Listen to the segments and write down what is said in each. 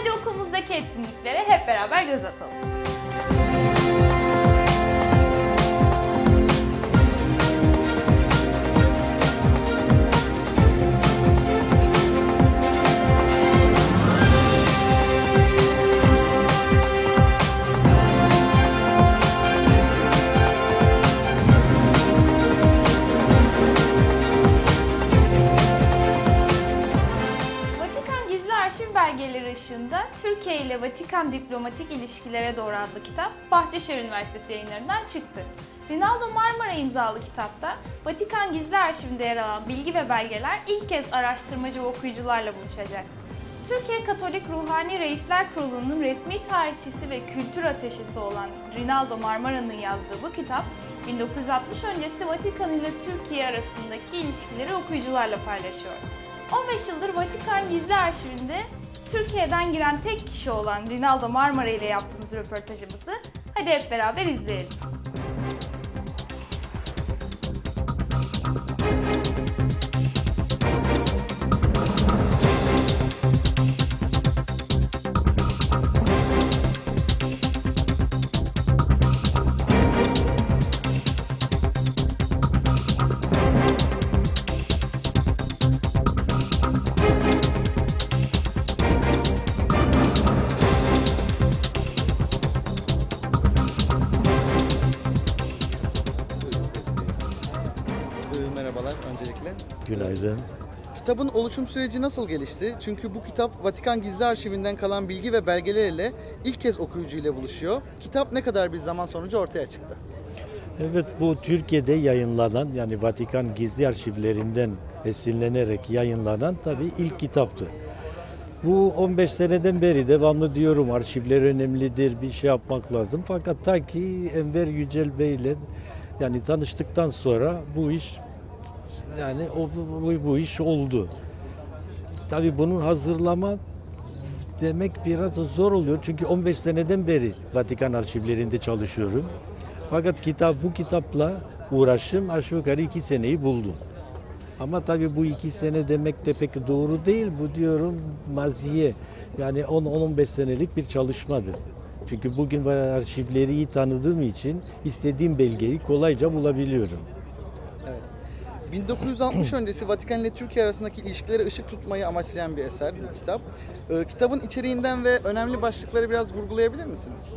Hadi okulumuzdaki etkinliklere hep beraber göz atalım. Belgeleri ışığında Türkiye ile Vatikan diplomatik ilişkilere doğru adlı kitap Bahçeşehir Üniversitesi yayınlarından çıktı. Rinaldo Marmara imzalı kitapta Vatikan Gizli Arşivinde yer alan bilgi ve belgeler ilk kez araştırmacı ve okuyucularla buluşacak. Türkiye Katolik Ruhani Reisler Kurulu'nun resmi tarihçisi ve kültür ateşesi olan Rinaldo Marmara'nın yazdığı bu kitap, 1960 öncesi Vatikan ile Türkiye arasındaki ilişkileri okuyucularla paylaşıyor. 15 yıldır Vatikan Gizli Arşivinde Türkiye'den giren tek kişi olan Rinaldo Marmara ile yaptığımız röportajımızı hadi hep beraber izleyelim. Merhabalar öncelikle. Günaydın. Kitabın oluşum süreci nasıl gelişti? Çünkü bu kitap Vatikan Gizli Arşivinden kalan bilgi ve belgeler ile ilk kez okuyucuyla buluşuyor. Kitap ne kadar bir zaman sonucu ortaya çıktı? Evet, bu Türkiye'de yayınlanan, yani Vatikan Gizli Arşivlerinden esinlenerek yayınlanan tabii ilk kitaptı. Bu 15 seneden beri devamlı diyorum, arşivler önemlidir, bir şey yapmak lazım. Fakat ta ki Enver Yücel Bey ile yani tanıştıktan sonra bu iş bu iş oldu. Tabii bunun hazırlama demek biraz zor oluyor. Çünkü 15 seneden beri Vatikan arşivlerinde çalışıyorum. Fakat bu kitapla uğraşım aşağı yukarı 2 seneyi buldu. Ama tabii bu 2 sene demek de pek doğru değil. Bu diyorum maziye. Yani 10-15 senelik bir çalışmadır. Çünkü bugün arşivleri iyi tanıdığım için istediğim belgeyi kolayca bulabiliyorum. Evet. 1960 öncesi Vatikan ile Türkiye arasındaki ilişkilere ışık tutmayı amaçlayan bir eser bu kitap. Kitabın içeriğinden ve önemli başlıkları biraz vurgulayabilir misiniz?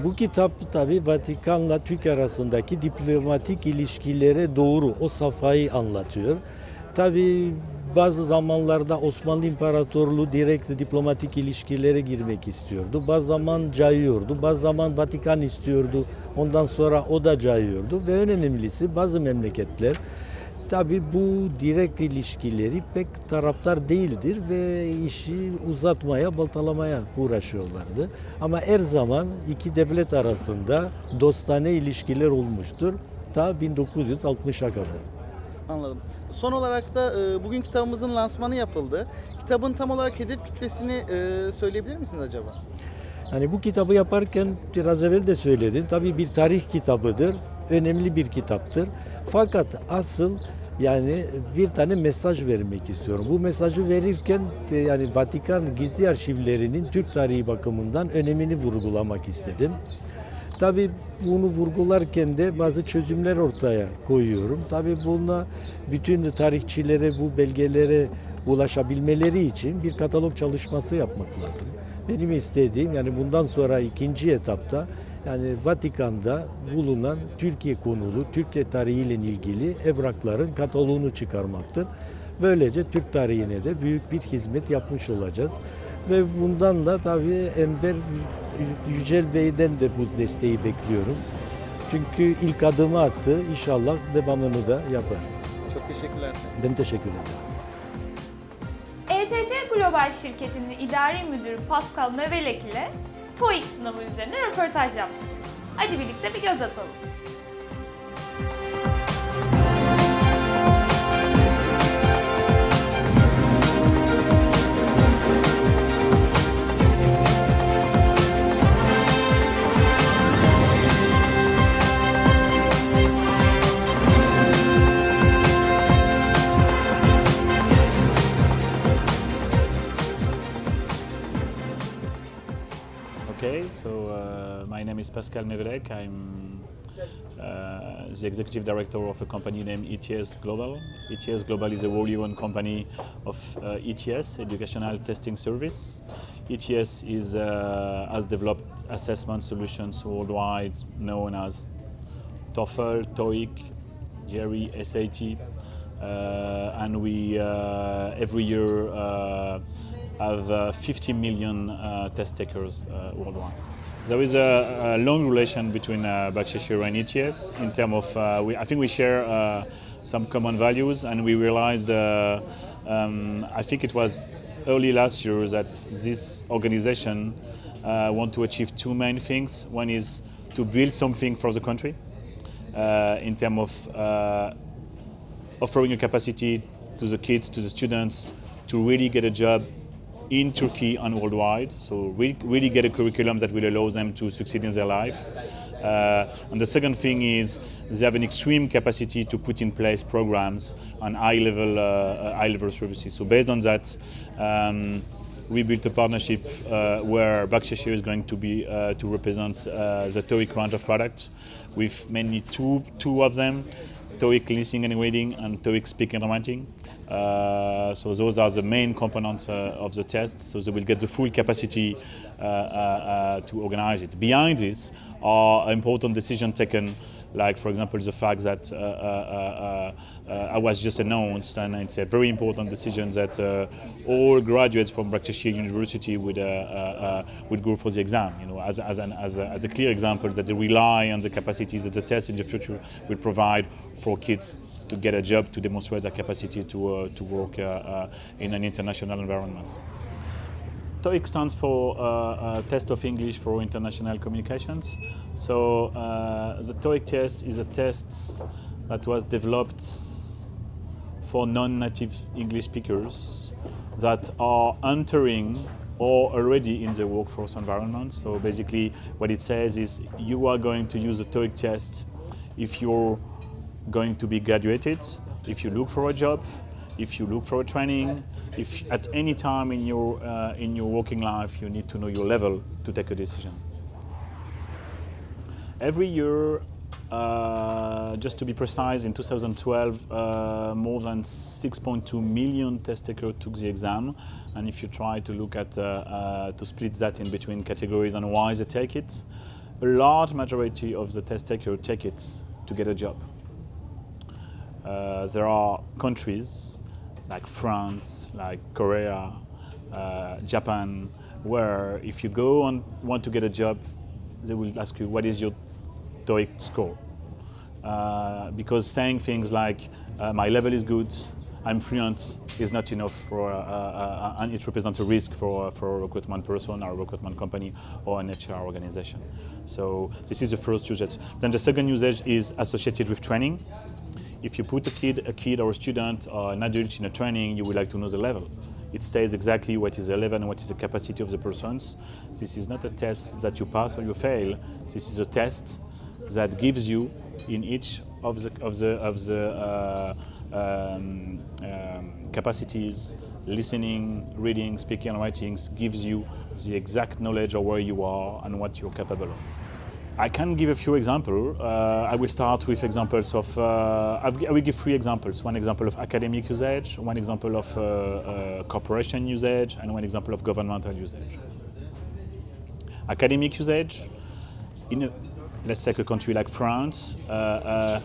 Bu kitap tabii Vatikan'la Türkiye arasındaki diplomatik ilişkilere doğru o safhayı anlatıyor. Tabii bazı zamanlarda Osmanlı İmparatorluğu direkt diplomatik ilişkilere girmek istiyordu. Bazı zaman cayıyordu, bazı zaman Vatikan istiyordu. Ondan sonra o da cayıyordu ve en önemlisi bazı memleketler tabii bu direkt ilişkileri pek taraftar değildir ve işi uzatmaya, baltalamaya uğraşıyorlardı. Ama her zaman iki devlet arasında dostane ilişkiler olmuştur ta 1960'a kadar. Anladım. Son olarak da bugün kitabımızın lansmanı yapıldı. Kitabın tam olarak hedef kitlesini söyleyebilir misiniz acaba? Hani bu kitabı yaparken biraz evvel de söyledin. Tabii bir tarih kitabıdır. Önemli bir kitaptır. Fakat asıl yani bir tane mesaj vermek istiyorum. Bu mesajı verirken yani Vatikan Gizli Arşivlerinin Türk tarihi bakımından önemini vurgulamak istedim. Tabii bunu vurgularken de bazı çözümler ortaya koyuyorum. Tabii buna bütün tarihçilere bu belgelere ulaşabilmeleri için bir katalog çalışması yapmak lazım. Benim istediğim yani bundan sonra ikinci etapta yani Vatikan'da bulunan Türkiye konulu, Türkiye tarihiyle ilgili evrakların kataloğunu çıkarmaktır. Böylece Türk tarihine de büyük bir hizmet yapmış olacağız. Ve bundan da tabii Enver Yücel Bey'den de bu desteği bekliyorum. Çünkü ilk adımı attı, inşallah devamını da yapar. Çok teşekkürler. Ben teşekkür ederim. ETC Global şirketinin idari müdürü Pascal Mevelek ile TOEIC sınavı üzerine röportaj yaptık. Hadi birlikte bir göz atalım. Okay, so my name is Pascal Mevrek. I'm the executive director of a company named ETS Global. ETS Global is a wholly owned company of ETS, Educational Testing Service. ETS has developed assessment solutions worldwide known as TOEFL, TOEIC, GRE, SAT, and we every year have 50 million test takers worldwide. There is a long relation between Bahçeşehir and ETS in terms of, I think we share some common values, and we realized, I think it was early last year, that this organization want to achieve two main things. One is to build something for the country in terms of offering a capacity to the kids, to the students, to really get a job in Turkey and worldwide, so really get a curriculum that will allow them to succeed in their life. And the second thing is they have an extreme capacity to put in place programs and high-level services. So based on that, we built a partnership where Bahçeşehir is going to be to represent the TOEIC range of products, with mainly two of them: TOEIC listening and reading and TOEIC speaking and writing. So those are the main components of the test, so they will get the full capacity to organize it. Behind this are important decisions taken, like for example the fact that I was just announced, and it's a very important decision that all graduates from Bahçeşehir University would go for the exam. You know, as a clear example that they rely on the capacities that the test in the future will provide for kids to get a job, to demonstrate their capacity to work in an international environment. TOEIC stands for Test of English for International Communications. So the TOEIC test is a test that was developed for non-native English speakers that are entering or already in the workforce environment. So basically what it says is you are going to use the TOEIC test if you're going to be graduated, if you look for a job, if you look for a training, if at any time in your working life you need to know your level to take a decision. Every year, just to be precise, in 2012, more than 6.2 million test takers took the exam, and if you try to look at to split that in between categories and why they take it, a large majority of the test takers take it to get a job. There are countries like France, like Korea, Japan, where if you go and want to get a job, they will ask you, what is your TOEIC score? Because saying things like, my level is good, I'm fluent, is not enough for, and it represents a risk for a recruitment person or a recruitment company or an HR organization. So this is the first usage. Then the second usage is associated with training. If you put a kid or a student or an adult in a training, you would like to know the level. It states exactly what is the level and what is the capacity of the persons. This is not a test that you pass or you fail. This is a test that gives you in each of the capacities, listening, reading, speaking, and writing, gives you the exact knowledge of where you are and what you're capable of. I can give a few examples. I will start with examples of, I will give three examples. One example of academic usage, one example of corporation usage, and one example of governmental usage. Academic usage, let's take a country like France, a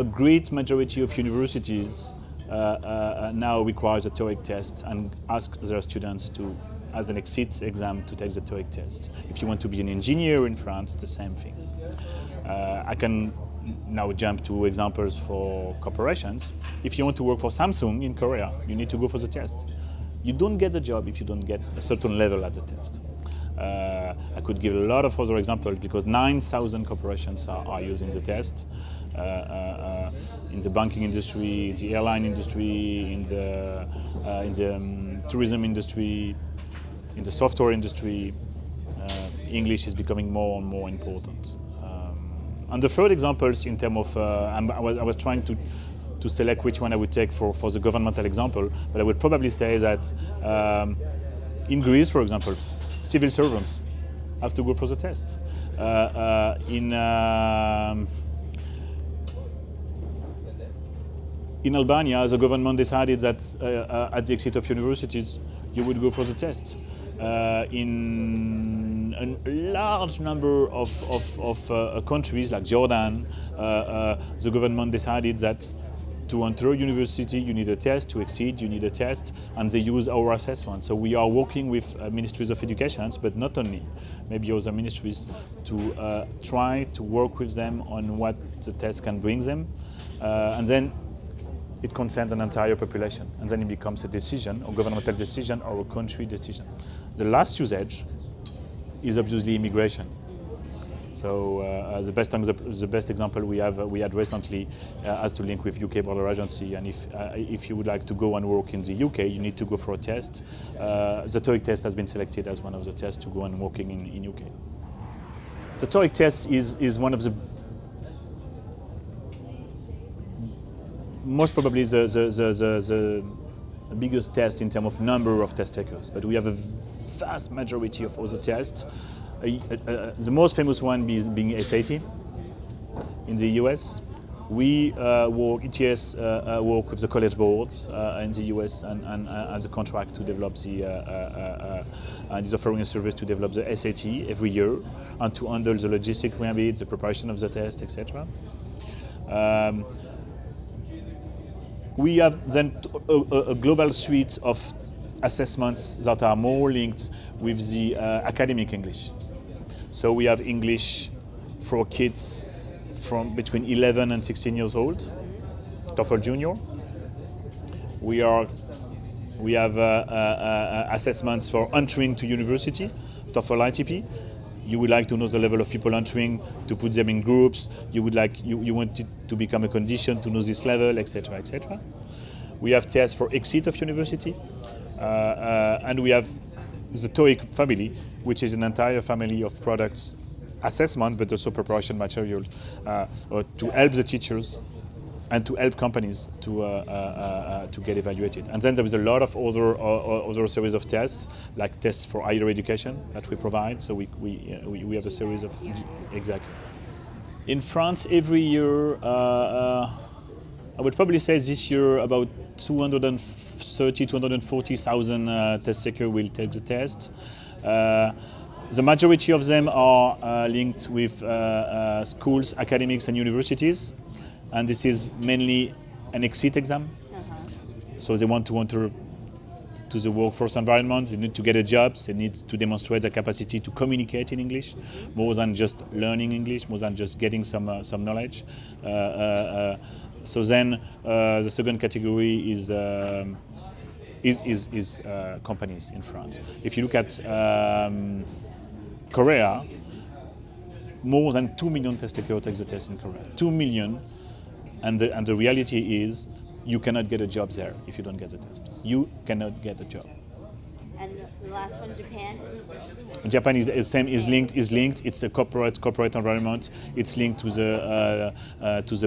great majority of universities now require the TOEIC test and ask their students to, as an exit exam, to take the TOEIC test. If you want to be an engineer in France, it's the same thing. I can now jump to examples for corporations. If you want to work for Samsung in Korea, you need to go for the test. You don't get the job if you don't get a certain level at the test. I could give a lot of other examples because 9,000 corporations are using the test. In the banking industry, in the airline industry, in the tourism industry, in the software industry, English is becoming more and more important. And the third examples in terms of, I was trying to select which one I would take for the governmental example, but I would probably say that in Greece, for example, civil servants have to go for the test. In Albania, the government decided that at the exit of universities, you would go for the test. In a large number of countries like Jordan, the government decided that to enter university, you need a test. To exceed, you need a test, and they use our assessment. So we are working with ministries of education, but not only, maybe other ministries, to try to work with them on what the test can bring them, and then it concerns an entire population, and then it becomes a decision, a governmental decision or a country decision. The last usage is obviously immigration. So the best example we had recently has to link with UK Border Agency, and if you would like to go and work in the UK, you need to go for a test. The TOEIC test has been selected as one of the tests to go and working in UK. The TOEIC test is one of the most probably the biggest test in terms of number of test takers, but we have a vast majority of other tests. The most famous one being SAT in the US. We ETS work with the college boards in the US and as a contract to develop and is offering a service to develop the SAT every year and to handle the logistic remit, the preparation of the test, etc. We have then a global suite of assessments that are more linked with the academic English. So we have English for kids from between 11 and 16 years old, TOEFL Junior. We have assessments for entering to university, TOEFL ITP. You would like to know the level of people entering, to put them in groups. You want it to become a condition to know this level, etc., etc. We have tests for exit of university, and we have the TOEIC family, which is an entire family of products, assessment, but also preparation material to help the teachers and to help companies to get evaluated. And then there is a lot of other series of tests, like tests for higher education that we provide. So we have a series of exactly. In France, every year, I would probably say this year about 240,000 test takers will take the test. The majority of them are linked with schools, academics, and universities. And this is mainly an exit exam. So they want to enter to the workforce environment, they need to get a job, they need to demonstrate their capacity to communicate in English, more than just learning English, more than just getting some knowledge. So then the second category is companies in France. If you look at Korea, more than 2 million test takers take the test in Korea. 2 million. And the reality is, you cannot get a job there if you don't get the test. You cannot get a job. And the last one, Japan? Japan is the same. Is linked. It's a corporate environment. It's linked to the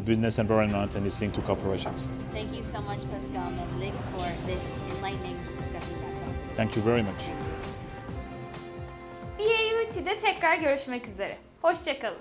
business environment, and it's linked to corporations. Thank you so much, Pascal Mevlik, for this enlightening discussion about TOEIC. Thank you very much. Bau'T'de tekrar görüşmek üzere. Hoşça kalın.